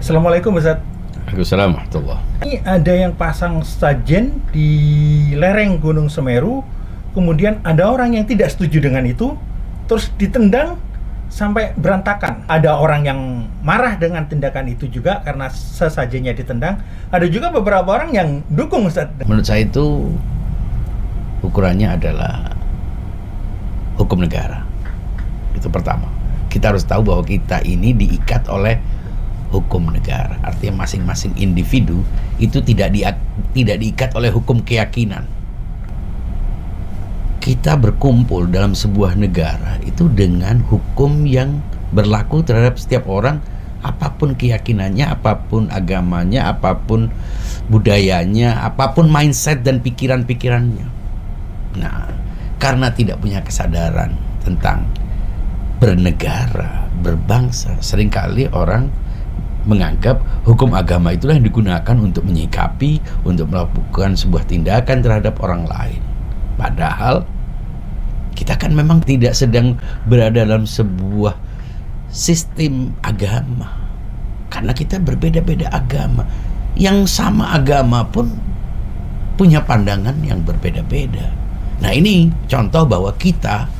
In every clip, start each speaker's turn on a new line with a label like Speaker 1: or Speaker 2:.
Speaker 1: Assalamualaikum Ustaz.
Speaker 2: Waalaikumsalam warahmatullah.
Speaker 1: Ini ada yang pasang sajen di lereng Gunung Semeru, kemudian ada orang yang tidak setuju dengan itu, terus ditendang sampai berantakan. Ada orang yang marah dengan tindakan itu juga karena sesajennya ditendang. Ada juga beberapa orang yang dukung, Ustaz.
Speaker 2: Menurut saya itu ukurannya adalah hukum negara. Itu pertama. Kita harus tahu bahwa kita ini diikat oleh hukum negara. Artinya masing-masing individu itu tidak diikat oleh hukum keyakinan. Kita berkumpul dalam sebuah negara itu dengan hukum yang berlaku terhadap setiap orang, apapun keyakinannya, apapun agamanya, apapun budayanya, apapun mindset dan pikiran-pikirannya. Nah, karena tidak punya kesadaran tentang bernegara, berbangsa, seringkali orang menganggap hukum agama itulah yang digunakan untuk menyikapi, untuk melakukan sebuah tindakan terhadap orang lain. Padahal kita kan memang tidak sedang berada dalam sebuah sistem agama, karena kita berbeda-beda agama. Yang sama agama pun punya pandangan yang berbeda-beda. Nah, ini contoh bahwa kita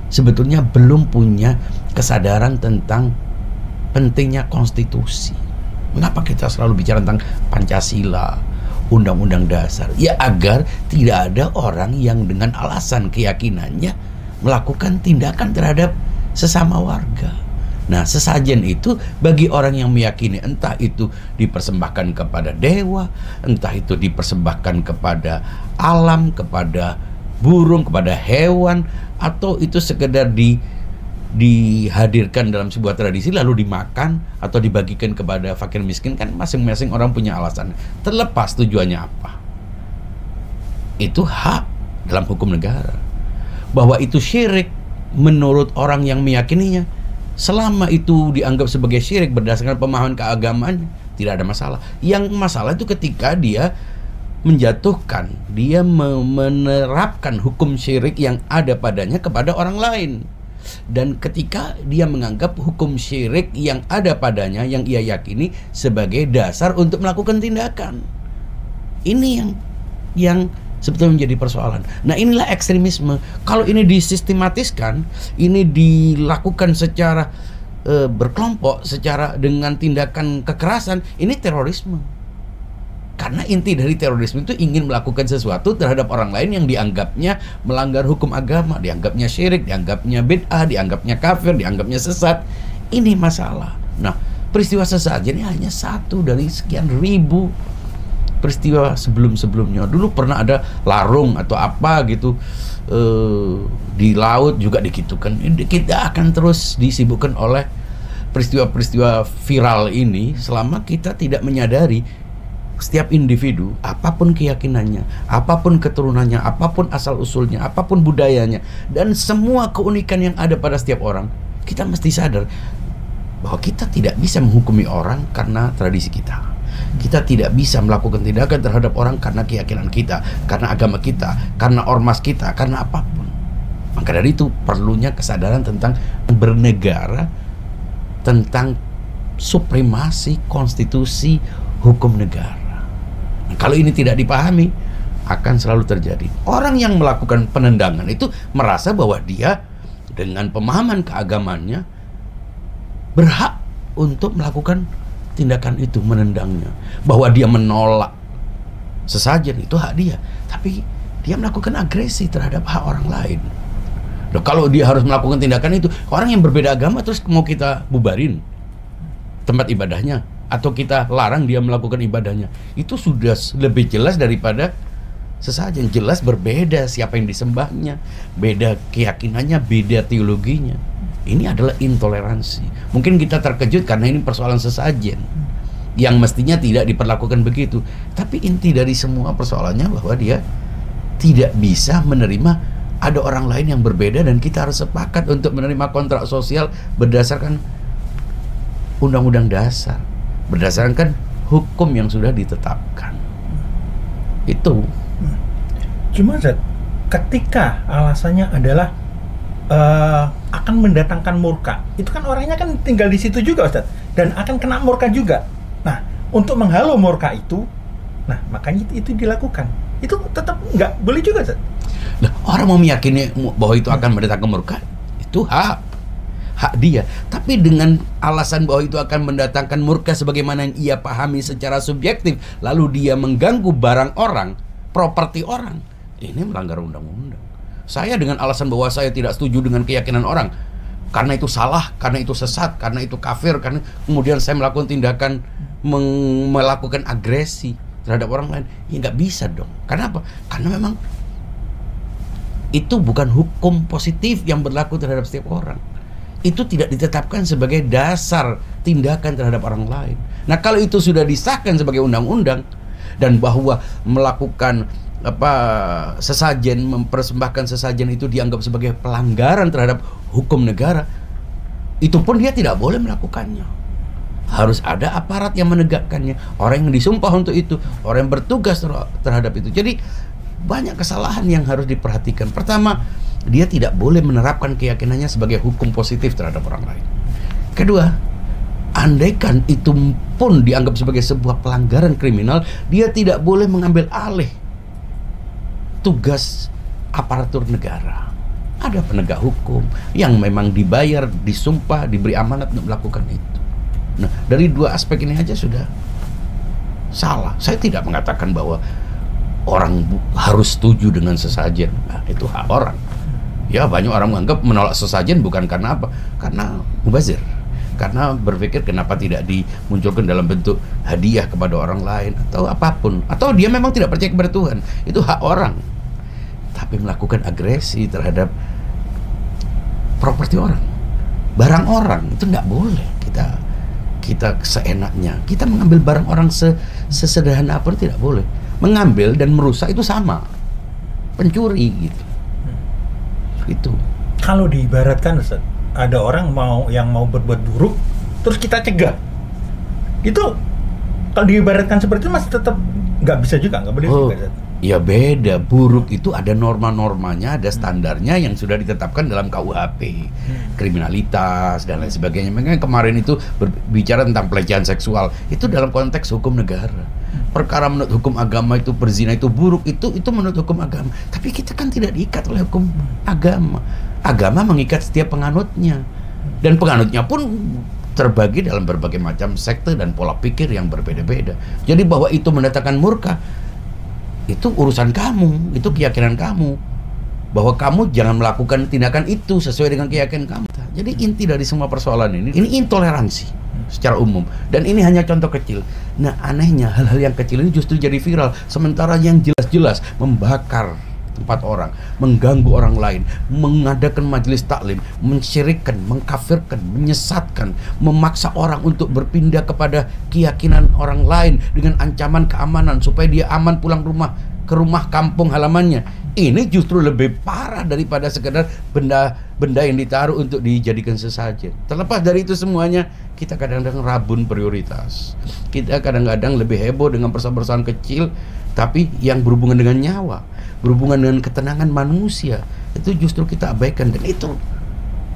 Speaker 2: sebetulnya belum punya kesadaran tentang pentingnya konstitusi. Mengapa kita selalu bicara tentang Pancasila, Undang-Undang Dasar? Ya agar tidak ada orang yang dengan alasan keyakinannya melakukan tindakan terhadap sesama warga. Nah, sesajen itu bagi orang yang meyakini, entah itu dipersembahkan kepada dewa, entah itu dipersembahkan kepada alam, kepada burung, kepada hewan, atau itu sekedar dihadirkan dalam sebuah tradisi lalu dimakan atau dibagikan kepada fakir miskin, kan masing-masing orang punya alasan. Terlepas tujuannya apa, itu hak dalam hukum negara. Bahwa itu syirik menurut orang yang meyakininya, selama itu dianggap sebagai syirik berdasarkan pemahaman keagamaan, tidak ada masalah. Yang masalah itu ketika dia menjatuhkan, dia menerapkan hukum syirik yang ada padanya kepada orang lain. Dan ketika dia menganggap hukum syirik yang ada padanya, yang ia yakini sebagai dasar untuk melakukan tindakan. Ini yang sebetulnya menjadi persoalan. Nah, inilah ekstremisme. Kalau ini disistematiskan, ini dilakukan secara berkelompok, secara dengan tindakan kekerasan, ini terorisme. Karena inti dari terorisme itu ingin melakukan sesuatu terhadap orang lain yang dianggapnya melanggar hukum agama, dianggapnya syirik, dianggapnya bid'ah, dianggapnya kafir, dianggapnya sesat. Ini masalah. Nah, peristiwa sesajen ini hanya satu dari sekian ribu peristiwa sebelum-sebelumnya. Dulu pernah ada larung atau apa gitu di laut juga digitukan. Kita akan terus disibukkan oleh peristiwa-peristiwa viral ini selama kita tidak menyadari setiap individu, apapun keyakinannya, apapun keturunannya, apapun asal-usulnya, apapun budayanya, dan semua keunikan yang ada pada setiap orang, kita mesti sadar bahwa kita tidak bisa menghukumi orang karena tradisi kita. Kita tidak bisa melakukan tindakan terhadap orang karena keyakinan kita, karena agama kita, karena ormas kita, karena apapun. Maka dari itu perlunya kesadaran tentang bernegara, tentang supremasi konstitusi hukum negara. Kalau ini tidak dipahami, akan selalu terjadi. Orang yang melakukan penendangan itu merasa bahwa dia dengan pemahaman keagamannya berhak untuk melakukan tindakan itu, menendangnya. Bahwa dia menolak sesajen, itu hak dia. Tapi dia melakukan agresi terhadap hak orang lain. Nah, kalau dia harus melakukan tindakan itu, orang yang berbeda agama terus mau kita bubarin tempat ibadahnya, atau kita larang dia melakukan ibadahnya, itu sudah lebih jelas daripada sesajen. Jelas berbeda siapa yang disembahnya, beda keyakinannya, beda teologinya. Ini adalah intoleransi. Mungkin kita terkejut karena ini persoalan sesajen yang mestinya tidak diperlakukan begitu. Tapi inti dari semua persoalannya bahwa dia tidak bisa menerima ada orang lain yang berbeda, dan kita harus sepakat untuk menerima kontrak sosial berdasarkan Undang-Undang Dasar, berdasarkan hukum yang sudah ditetapkan. Itu.
Speaker 1: Cuma Zat, ketika alasannya adalah akan mendatangkan murka, itu kan orangnya kan tinggal di situ juga Ustaz, dan akan kena murka juga. untuk menghalau murka itu, nah makanya itu dilakukan. Itu tetap nggak boleh juga, Ustaz.
Speaker 2: Nah, orang mau meyakini bahwa itu akan mendatangkan murka, itu hak dia. Tapi dengan alasan bahwa itu akan mendatangkan murka sebagaimana yang ia pahami secara subjektif, lalu dia mengganggu barang orang, properti orang, ini melanggar undang-undang. Saya dengan alasan bahwa saya tidak setuju dengan keyakinan orang, karena itu salah, karena itu sesat, karena itu kafir, karena kemudian saya melakukan tindakan melakukan agresi terhadap orang lain, ya nggak bisa dong. Karena apa? Karena memang itu bukan hukum positif yang berlaku terhadap setiap orang. Itu tidak ditetapkan sebagai dasar tindakan terhadap orang lain. Nah, kalau itu sudah disahkan sebagai undang-undang, dan bahwa melakukan sesajen, mempersembahkan sesajen itu dianggap sebagai pelanggaran terhadap hukum negara, itu pun dia tidak boleh melakukannya. Harus ada aparat yang menegakkannya, orang yang disumpah untuk itu, orang yang bertugas terhadap itu. Jadi banyak kesalahan yang harus diperhatikan. Pertama, dia tidak boleh menerapkan keyakinannya sebagai hukum positif terhadap orang lain. Kedua, andaikan itu pun dianggap sebagai sebuah pelanggaran kriminal, dia tidak boleh mengambil alih tugas aparatur negara. Ada penegak hukum yang memang dibayar, disumpah, diberi amanat untuk melakukan itu. Nah, dari dua aspek ini aja sudah salah. Saya tidak mengatakan bahwa orang harus setuju dengan sesajen. Nah, itu hak orang. Ya, banyak orang menganggap menolak sesajen bukan karena apa? Karena mubazir. Karena berpikir kenapa tidak dimunculkan dalam bentuk hadiah kepada orang lain atau apapun. Atau dia memang tidak percaya kepada Tuhan. Itu hak orang. Tapi melakukan agresi terhadap properti orang, barang orang, itu nggak boleh. Kita seenaknya kita mengambil barang orang sesederhana apa tidak boleh. Mengambil dan merusak itu sama pencuri gitu. Itu
Speaker 1: kalau diibaratkan, Ustaz, ada orang yang mau berbuat buruk terus kita cegah, itu kalau diibaratkan seperti itu masih tetap nggak bisa juga, nggak boleh juga, Ustaz.
Speaker 2: Ya beda, buruk itu ada norma-normanya, ada standarnya yang sudah ditetapkan dalam KUHP, kriminalitas dan lain sebagainya. Makanya kemarin itu berbicara tentang pelecehan seksual, itu dalam konteks hukum negara. Perkara menurut hukum agama itu berzina itu buruk, itu menurut hukum agama. Tapi kita kan tidak diikat oleh hukum agama. Agama mengikat setiap penganutnya, dan penganutnya pun terbagi dalam berbagai macam sekte dan pola pikir yang berbeda-beda. Jadi bahwa itu mendatangkan murka, itu urusan kamu, itu keyakinan kamu, bahwa kamu jangan melakukan tindakan itu sesuai dengan keyakinan kamu. Jadi inti dari semua persoalan ini intoleransi secara umum, dan ini hanya contoh kecil. Nah, anehnya hal-hal yang kecil ini justru jadi viral, sementara yang jelas-jelas membakar tempat orang, mengganggu orang lain, mengadakan majelis taklim, mensyirikkan, mengkafirkan, menyesatkan, memaksa orang untuk berpindah kepada keyakinan orang lain dengan ancaman keamanan supaya dia aman pulang ke rumah kampung halamannya. Ini justru lebih parah daripada sekedar benda yang ditaruh untuk dijadikan sesajen. Terlepas dari itu semuanya, kita kadang-kadang rabun prioritas. Kita kadang-kadang lebih heboh dengan persoalan kecil, tapi yang berhubungan dengan nyawa, berhubungan dengan ketenangan manusia, itu justru kita abaikan, dan itu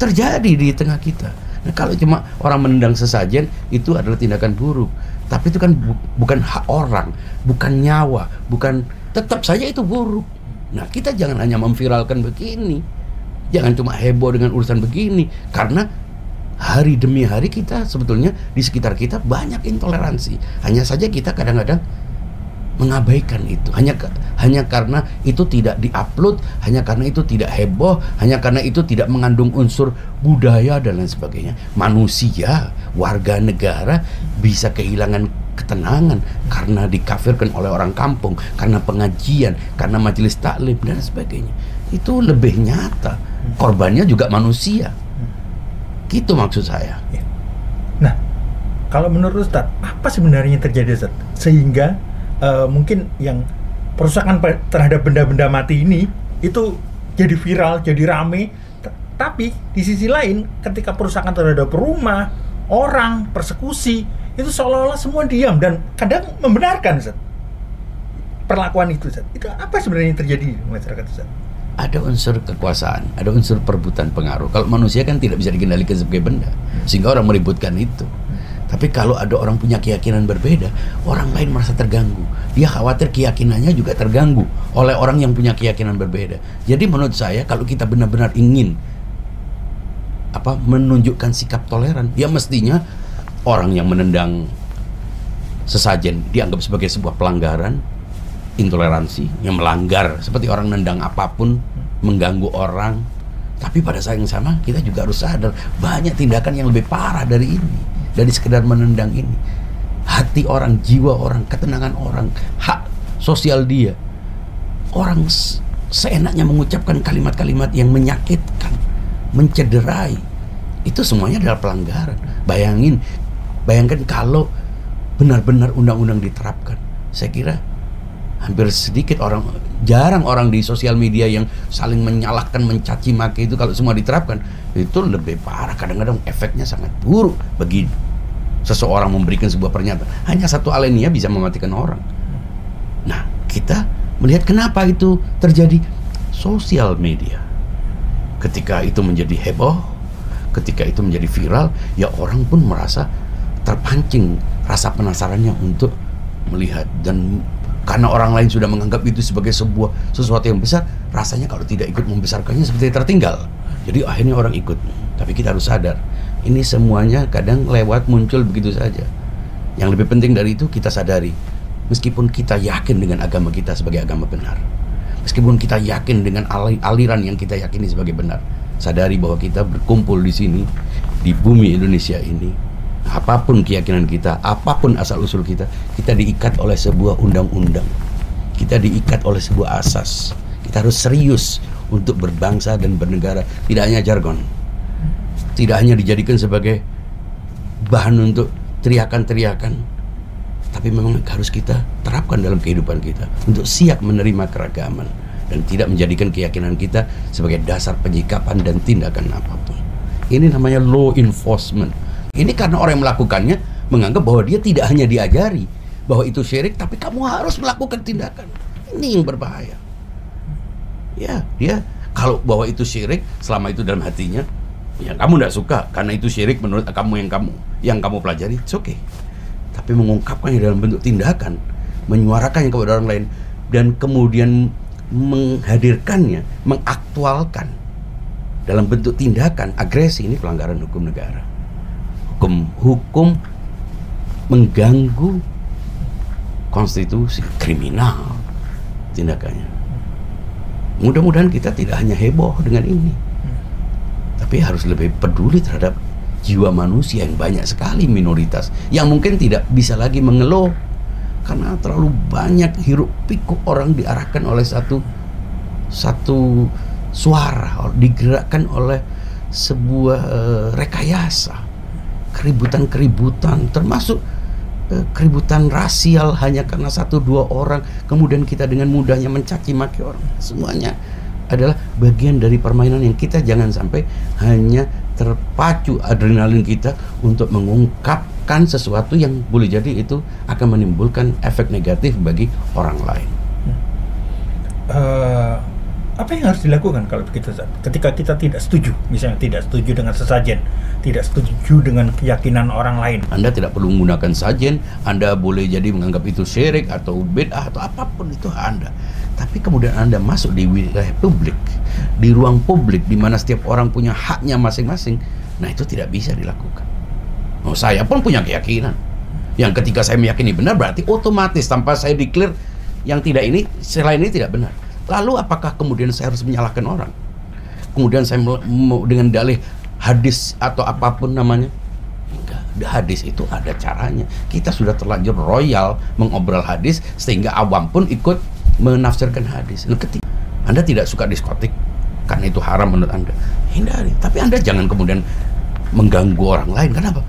Speaker 2: terjadi di tengah kita. Nah, kalau cuma orang menendang sesajen, itu adalah tindakan buruk. Tapi itu kan bukan hak orang, bukan nyawa, tetap saja itu buruk. Nah, kita jangan hanya memviralkan begini, jangan cuma heboh dengan urusan begini, karena hari demi hari kita sebetulnya di sekitar kita banyak intoleransi. Hanya saja kita kadang-kadang mengabaikan itu, hanya karena itu tidak diupload, hanya karena itu tidak heboh, hanya karena itu tidak mengandung unsur budaya dan lain sebagainya. Manusia, warga negara bisa kehilangan ketenangan karena dikafirkan oleh orang kampung, karena pengajian, karena majelis taklim dan sebagainya. Itu lebih nyata, korbannya juga manusia. Gitu maksud saya.
Speaker 1: Nah, kalau menurut Ustaz, apa sebenarnya yang terjadi, Ustaz, sehingga mungkin yang perusakan terhadap benda-benda mati ini itu jadi viral, jadi rame, tapi di sisi lain ketika perusakan terhadap rumah, orang, persekusi, itu seolah-olah semua diam dan kadang membenarkan, Ustaz, perlakuan itu, Ustaz. Itu apa sebenarnya yang terjadi di masyarakat, Ustaz?
Speaker 2: Ada unsur kekuasaan, ada unsur perebutan pengaruh. Kalau manusia kan tidak bisa dikendalikan sebagai benda, sehingga orang meributkan itu. Tapi kalau ada orang punya keyakinan berbeda, orang lain merasa terganggu. Dia khawatir keyakinannya juga terganggu oleh orang yang punya keyakinan berbeda. Jadi menurut saya kalau kita benar-benar ingin menunjukkan sikap toleran, ya mestinya orang yang menendang sesajen dianggap sebagai sebuah pelanggaran intoleransi, yang melanggar seperti orang nendang apapun, mengganggu orang. Tapi pada saat yang sama kita juga harus sadar banyak tindakan yang lebih parah dari ini, dari sekedar menendang ini. Hati orang, jiwa orang, ketenangan orang, hak sosial dia. Orang seenaknya mengucapkan kalimat-kalimat yang menyakitkan, mencederai, itu semuanya adalah pelanggaran. Bayangkan kalau benar-benar undang-undang diterapkan. Saya kira hampir jarang orang di sosial media yang saling menyalahkan, mencaci maki itu. Kalau semua diterapkan, itu lebih parah. Kadang-kadang efeknya sangat buruk bagi seseorang memberikan sebuah pernyataan. Hanya satu alinea bisa mematikan orang. Nah, kita melihat kenapa itu terjadi. Sosial media, ketika itu menjadi heboh, ketika itu menjadi viral, ya orang pun merasa terpancing rasa penasarannya untuk melihat. Dan karena orang lain sudah menganggap itu sebagai sesuatu yang besar, rasanya kalau tidak ikut membesarkannya seperti tertinggal. Jadi akhirnya orang ikut. Tapi kita harus sadar, ini semuanya kadang muncul begitu saja. Yang lebih penting dari itu, kita sadari, meskipun kita yakin dengan agama kita sebagai agama benar, meskipun kita yakin dengan aliran yang kita yakini sebagai benar, sadari bahwa kita berkumpul di sini, di bumi Indonesia ini, apapun keyakinan kita, apapun asal-usul kita, kita diikat oleh sebuah undang-undang. Kita diikat oleh sebuah asas. Kita harus serius untuk berbangsa dan bernegara. Tidak hanya jargon, tidak hanya dijadikan sebagai bahan untuk teriakan-teriakan, tapi memang harus kita terapkan dalam kehidupan kita untuk siap menerima keragaman dan tidak menjadikan keyakinan kita sebagai dasar penyikapan dan tindakan apapun. Ini namanya law enforcement. Ini karena orang yang melakukannya menganggap bahwa dia tidak hanya diajari bahwa itu syirik, tapi kamu harus melakukan tindakan. Ini yang berbahaya. Ya, dia kalau bahwa itu syirik, selama itu dalam hatinya, ya kamu tidak suka karena itu syirik menurut kamu yang kamu pelajari, it's okay. Tapi mengungkapkannya dalam bentuk tindakan, menyuarakannya kepada orang lain, dan kemudian menghadirkannya, mengaktualkan dalam bentuk tindakan agresi, ini pelanggaran hukum negara. Hukum mengganggu konstitusi, kriminal tindakannya. Mudah-mudahan kita tidak hanya heboh dengan ini, tapi harus lebih peduli terhadap jiwa manusia yang banyak sekali minoritas yang mungkin tidak bisa lagi mengeluh karena terlalu banyak hiruk pikuk orang diarahkan oleh satu suara, digerakkan oleh sebuah rekayasa, keributan, termasuk keributan rasial hanya karena 1-2 orang, kemudian kita dengan mudahnya mencaci maki orang. Semuanya adalah bagian dari permainan yang kita jangan sampai hanya terpacu adrenalin kita untuk mengungkapkan sesuatu yang boleh jadi itu akan menimbulkan efek negatif bagi orang lain.
Speaker 1: Apa yang harus dilakukan kalau ketika kita tidak setuju, misalnya tidak setuju dengan sesajen, tidak setuju dengan keyakinan orang lain?
Speaker 2: Anda tidak perlu menggunakan sajen, Anda boleh jadi menganggap itu syirik atau bid'ah atau apapun itu Anda. Tapi kemudian Anda masuk di wilayah publik, di ruang publik di mana setiap orang punya haknya masing-masing, nah itu tidak bisa dilakukan. Saya pun punya keyakinan yang ketika saya meyakini benar, berarti otomatis tanpa saya declare yang tidak ini, selain ini tidak benar. Lalu apakah kemudian saya harus menyalahkan orang? Kemudian saya dengan dalih hadis atau apapun namanya? Enggak, hadis itu ada caranya. Kita sudah terlanjur royal mengobrol hadis sehingga awam pun ikut menafsirkan hadis. Ketika Anda tidak suka diskotik karena itu haram menurut Anda, hindari. Tapi Anda jangan kemudian mengganggu orang lain. Kenapa?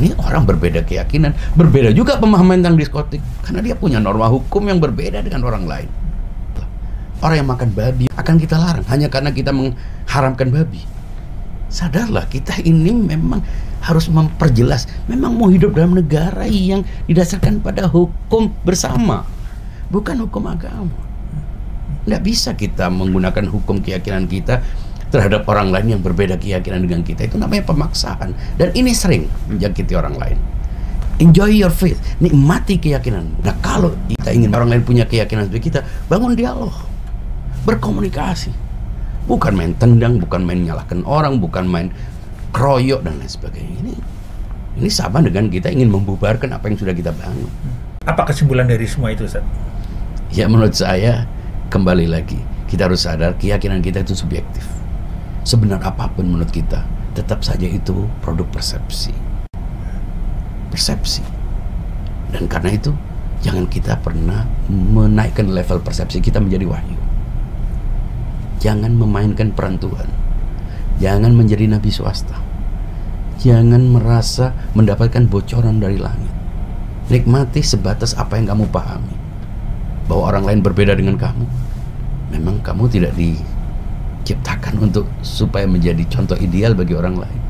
Speaker 2: Ini orang berbeda keyakinan, berbeda juga pemahaman tentang diskotik karena dia punya norma hukum yang berbeda dengan orang lain. Orang yang makan babi akan kita larang hanya karena kita mengharamkan babi. Sadarlah, kita ini memang harus memperjelas, memang mau hidup dalam negara yang didasarkan pada hukum bersama, bukan hukum agama. Nggak bisa kita menggunakan hukum keyakinan kita terhadap orang lain yang berbeda keyakinan dengan kita. Itu namanya pemaksaan. Dan ini sering menjangkiti orang lain. Enjoy your faith, nikmati keyakinanmu. Nah, kalau kita ingin orang lain punya keyakinan seperti kita, bangun dialog, berkomunikasi. Bukan main tendang, bukan main nyalahkan orang, bukan main kroyok dan lain sebagainya. Ini sama dengan kita ingin membubarkan apa yang sudah kita bangun.
Speaker 1: Apa kesimpulan dari semua itu, Ustaz?
Speaker 2: Ya, menurut saya, kembali lagi, kita harus sadar keyakinan kita itu subjektif. Sebenar apapun menurut kita, tetap saja itu produk persepsi. Dan karena itu jangan kita pernah menaikkan level persepsi kita menjadi wahyu. Jangan memainkan peran Tuhan. Jangan menjadi nabi swasta. Jangan merasa mendapatkan bocoran dari langit. Nikmati sebatas apa yang kamu pahami, bahwa orang lain berbeda dengan kamu. Memang kamu tidak diciptakan untuk supaya menjadi contoh ideal bagi orang lain.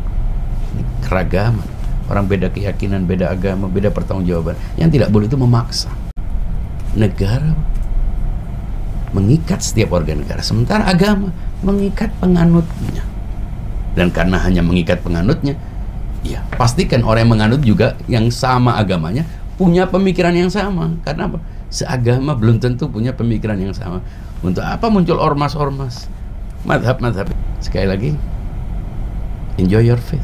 Speaker 2: Ini keragaman. Orang beda keyakinan, beda agama, beda pertanggungjawaban. Yang tidak boleh itu memaksa. Negara mengikat setiap warga negara, sementara agama mengikat penganutnya. Dan karena hanya mengikat penganutnya, ya pastikan orang yang menganut juga yang sama agamanya punya pemikiran yang sama. Karena apa? Seagama belum tentu punya pemikiran yang sama. Untuk apa muncul ormas-ormas, madhab-madhab? Sekali lagi, enjoy your faith.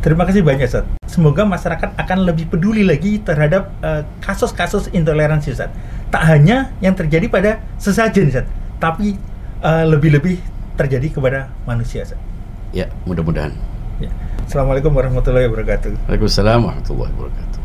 Speaker 1: Terima kasih banyak, Ustaz. Semoga masyarakat akan lebih peduli lagi terhadap kasus-kasus intoleransi, Ustaz. Tak hanya yang terjadi pada sesajen, Ustaz, tapi lebih-lebih terjadi kepada manusia, Ustaz.
Speaker 2: Ya, mudah-mudahan.
Speaker 1: Ya. Assalamualaikum warahmatullahi wabarakatuh.
Speaker 2: Waalaikumsalam warahmatullahi wabarakatuh.